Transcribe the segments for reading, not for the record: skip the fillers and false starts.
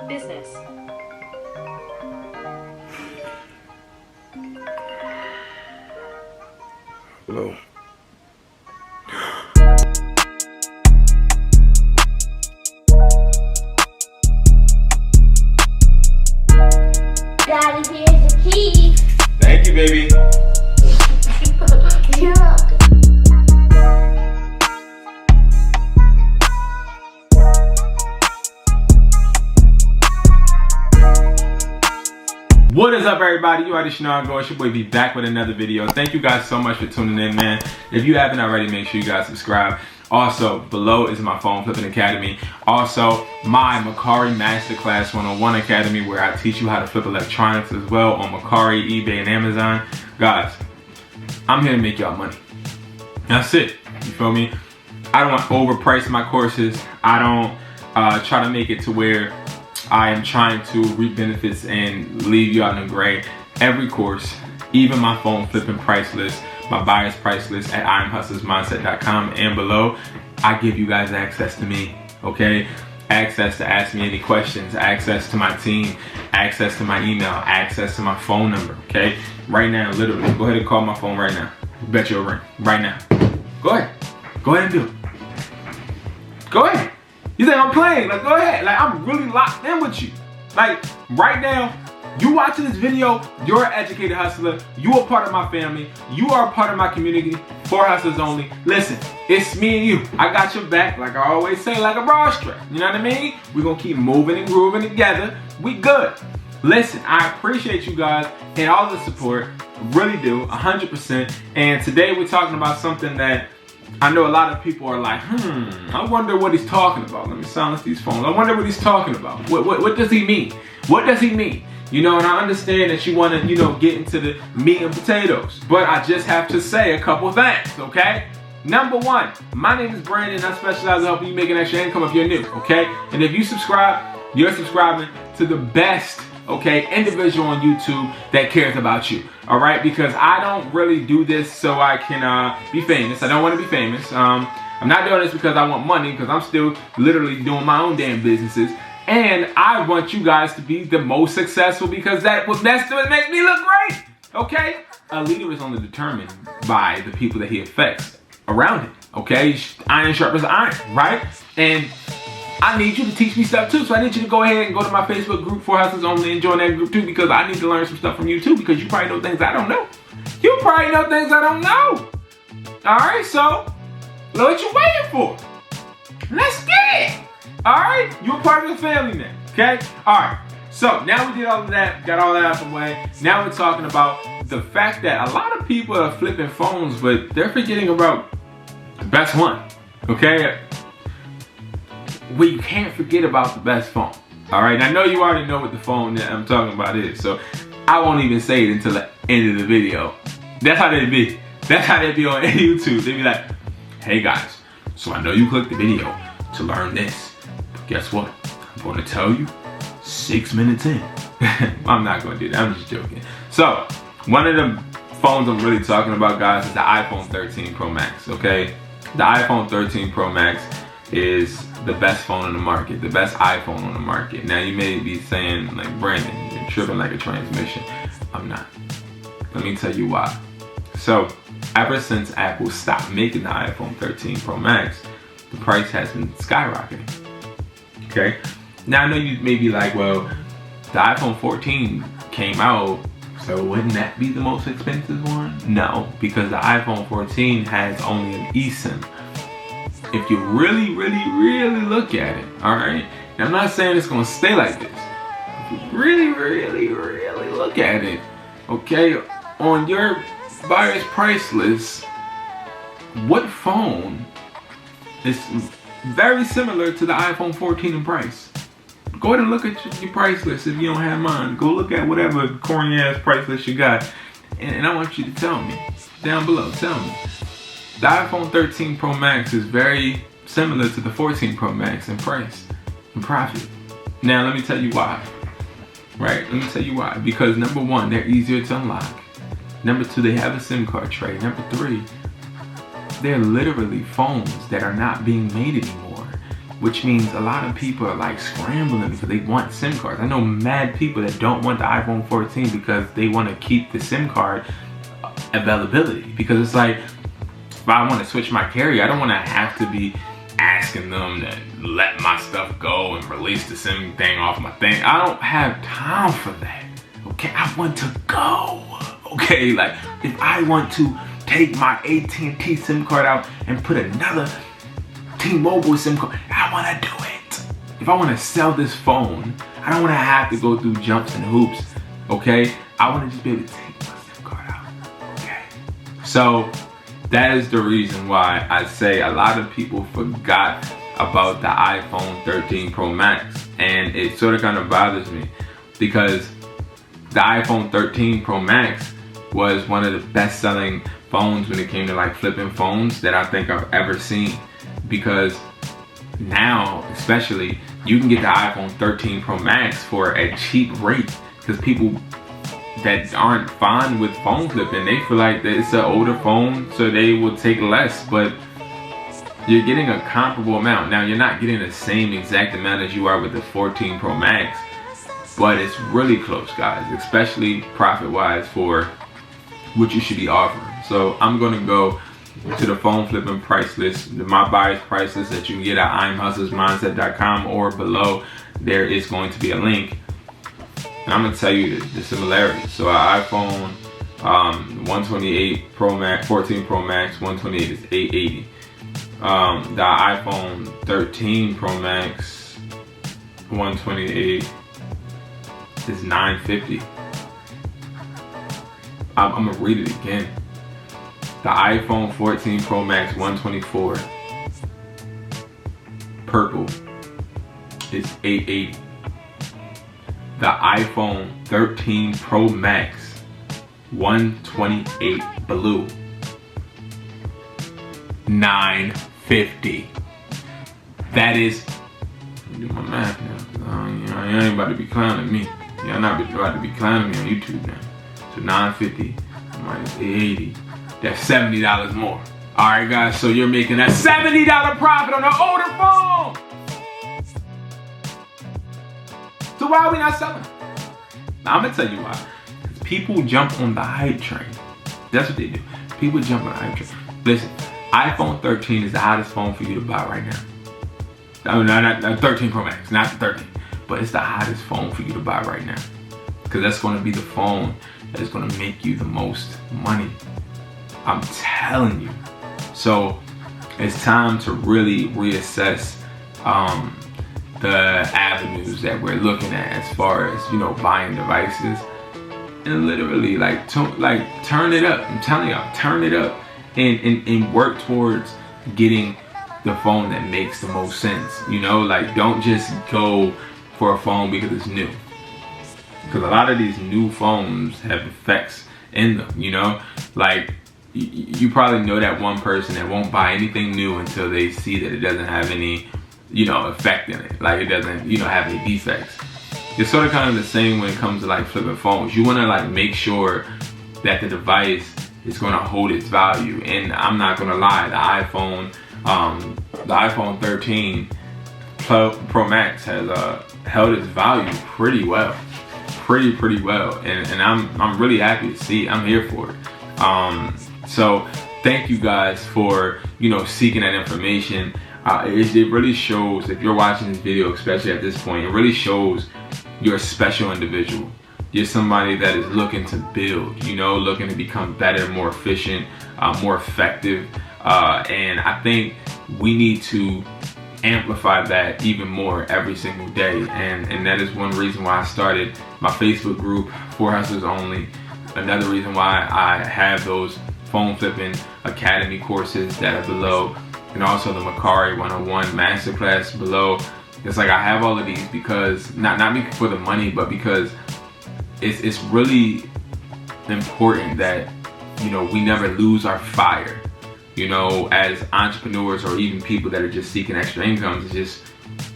Business. Hello. Daddy, here's the key. Thank you, baby. You're welcome. What is up, everybody? You already know how it goes. It's your boy V back with another video. Thank you guys so much for tuning in, man. If you haven't already, make sure you guys subscribe. Also, below is my Phone Flipping Academy. Also, my MERCARI Masterclass 101 Academy, where I teach you how to flip electronics as well on MERCARI, eBay, and Amazon. Guys, I'm here to make y'all money. That's it. You feel me? I don't want to overprice my courses. I don't try to make it to where I am trying to reap benefits and leave you out in the gray. Every course, even my phone flipping price list, my buyer's price list at IamHustlersMindset.com and below, I give you guys access to me, okay? Access to ask me any questions, access to my team, access to my email, access to my phone number, okay? Right now, literally, go ahead and call my phone right now. Bet you a ring, right now. Go ahead and do it. Go ahead. You think I'm playing? Like, go ahead. Like, I'm really locked in with you. Like, right now, you watching this video, you're an educated hustler. You are part of my family. You are a part of my community for hustlers only. Listen, it's me and you. I got your back, like I always say, like a broad strap. You know what I mean? We're going to keep moving and grooving together. We good. Listen, I appreciate you guys and all the support. Really do, 100%. And today we're talking about something that I know a lot of people are like, I wonder what he's talking about. Let me silence these phones. I wonder what he's talking about. What does he mean? What does he mean? You know, and I understand that you want to, you know, get into the meat and potatoes. But I just have to say a couple things, okay? Number one, my name is Brandon. I specialize in helping you make an extra income if you're new, okay? And if you subscribe, you're subscribing to the best, okay, individual on YouTube that cares about you, all right? Because I don't really do this so I can be famous. I don't want to be famous. I'm not doing this because I want money, because I'm still literally doing my own damn businesses. And I want you guys to be the most successful, because that's what makes me look great, okay? A leader is only determined by the people that he affects around him, okay? Iron sharpens iron, right? And I need you to teach me stuff too, so I need you to go ahead and go to my Facebook group for Hustlers Only and join that group too, because I need to learn some stuff from you too, because you probably know things I don't know. You probably know things I don't know. Alright, so what you waiting for? Let's get it. Alright, you're part of the family now, okay? Alright, so now we did all of that, got all that out of the way. Now we're talking about the fact that a lot of people are flipping phones, but they're forgetting about the best one, okay? Well, you can't forget about the best phone. Alright, I know you already know what the phone that I'm talking about is, so I won't even say it until the end of the video. That's how they be. That's how they be on YouTube. They be like, hey guys, so I know you clicked the video to learn this. But guess what? I'm going to tell you 6 minutes in. I'm not going to do that. I'm just joking. So, one of the phones I'm really talking about, guys, is the iPhone 13 Pro Max, okay? The iPhone 13 Pro Max is the best phone on the market, the best iPhone on the market. Now you may be saying, like, Brandon, you're tripping like a transmission. I'm not. Let me tell you why. So, ever since Apple stopped making the iPhone 13 Pro Max, the price has been skyrocketing, okay? Now I know you may be like, well, the iPhone 14 came out, so wouldn't that be the most expensive one? No, because the iPhone 14 has only an eSIM. If you really look at it, all right? And I'm not saying it's gonna stay like this. If you really look at it, okay, on your buyer's price list, what phone is very similar to the iPhone 14 in price? Go ahead and look at your price list if you don't have mine. Go look at whatever corny ass price list you got. And I want you to tell me, down below, tell me. The iPhone 13 Pro Max is very similar to the 14 Pro Max in price and profit. Now let me tell you why. Right, let me tell you why. Because number one, they're easier to unlock. Number two, they have a SIM card tray. Number three, they're literally phones that are not being made anymore. which means a lot of people are like scrambling because they want SIM cards. I know mad people that don't want the iPhone 14 because they want to keep the SIM card availability, because it's like, if I want to switch my carrier, I don't want to have to be asking them to let my stuff go and release the SIM thing off my thing. I don't have time for that. Okay, I want to go. Okay, like if I want to take my AT&T SIM card out and put another T-Mobile SIM card, I want to do it. If I want to sell this phone, I don't want to have to go through jumps and hoops. Okay, I want to just be able to take my SIM card out. Okay, so that is the reason why I say a lot of people forgot about the iPhone 13 Pro Max, and it sort of kind of bothers me because the iPhone 13 Pro Max was one of the best selling phones when it came to like flipping phones that I think I've ever seen, because now especially you can get the iPhone 13 Pro Max for a cheap rate, because people that aren't fond with phone flipping, they feel like that it's an older phone, so they will take less, but you're getting a comparable amount. Now, you're not getting the same exact amount as you are with the 14 Pro Max, but it's really close, guys, especially profit-wise for what you should be offering. So I'm gonna go to the phone flipping price list, my buyer's price list that you can get at IamHustlersMindset.com, or below there is going to be a link. And I'm gonna tell you the similarities. So our iPhone 128 Pro Max, 14 Pro Max, 128 is $880. The iPhone 13 Pro Max, 128 is $950. I'm gonna read it again. The iPhone 14 Pro Max 124 purple is $880. The iPhone 13 Pro Max 128 blue, $950. That is, do my math now. I ain't about to be clowning me. Y'all not about to be clowning me on YouTube now. So $950 minus $880. That's $70 more. All right, guys. So you're making a $70 profit on an older phone. So why are we not selling? Now, I'm gonna tell you why. People jump on the hype train. That's what they do. People jump on the hype train. Listen, iPhone 13 is the hottest phone for you to buy right now. I mean, not 13 Pro Max, not the 13, but it's the hottest phone for you to buy right now, because that's going to be the phone that is going to make you the most money. I'm telling you. So it's time to really reassess the avenues that we're looking at as far as, you know, buying devices, and literally like turn it up. I'm telling y'all, turn it up and work towards getting the phone that makes the most sense. You know, like don't just go for a phone because it's new, because a lot of these new phones have effects in them. You know, like you probably know that one person that won't buy anything new until they see that it doesn't have any, you know, effect in it. Like it doesn't, you know, have any defects. It's sort of kind of the same when it comes to like flipping phones. You want to like make sure that the device is going to hold its value. And I'm not going to lie, the iPhone 13 Pro Max has held its value pretty well, pretty well. And I'm really happy to see it. I'm here for it. So thank you guys for, you know, seeking that information. It really shows, if you're watching this video, especially at this point, it really shows you're a special individual. You're somebody that is looking to build, you know, looking to become better, more efficient, more effective. And I think we need to amplify that even more every single day. And that is one reason why I started my Facebook group, For Hustlers Only. Another reason why I have those phone flipping academy courses that are below, and also the MERCARI 101 masterclass below. It's like I have all of these because not for the money, but because it's really important that, you know, we never lose our fire. You know, as entrepreneurs or even people that are just seeking extra incomes, it's just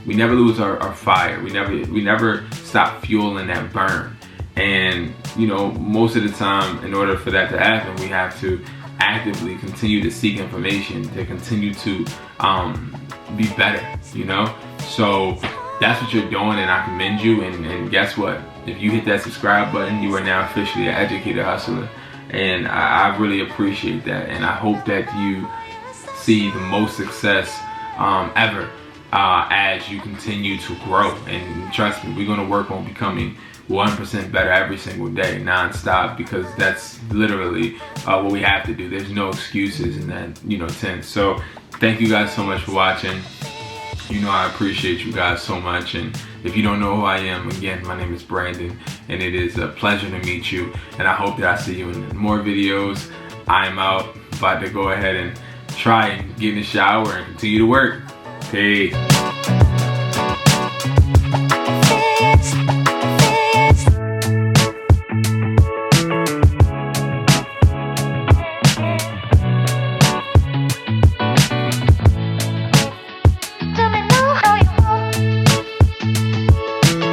we never lose our fire. We never stop fueling that burn. And you know, most of the time, in order for that to happen, we have to actively continue to seek information, to continue to be better. you know? So that's what you're doing, and I commend you. And guess what? If you hit that subscribe button, you are now officially an educated hustler. And I really appreciate that. And I hope that you see the most success ever as you continue to grow. And trust me, we're going to work on becoming 1% better every single day, non-stop, because that's literally what we have to do. There's no excuses in that, sense. So thank you guys so much for watching. I appreciate you guys so much. And if you don't know who I am, again, my name is Brandon, and it is a pleasure to meet you. And I hope that I see you in more videos. I'm out, about to go ahead and try and get in the shower and continue to work. Peace.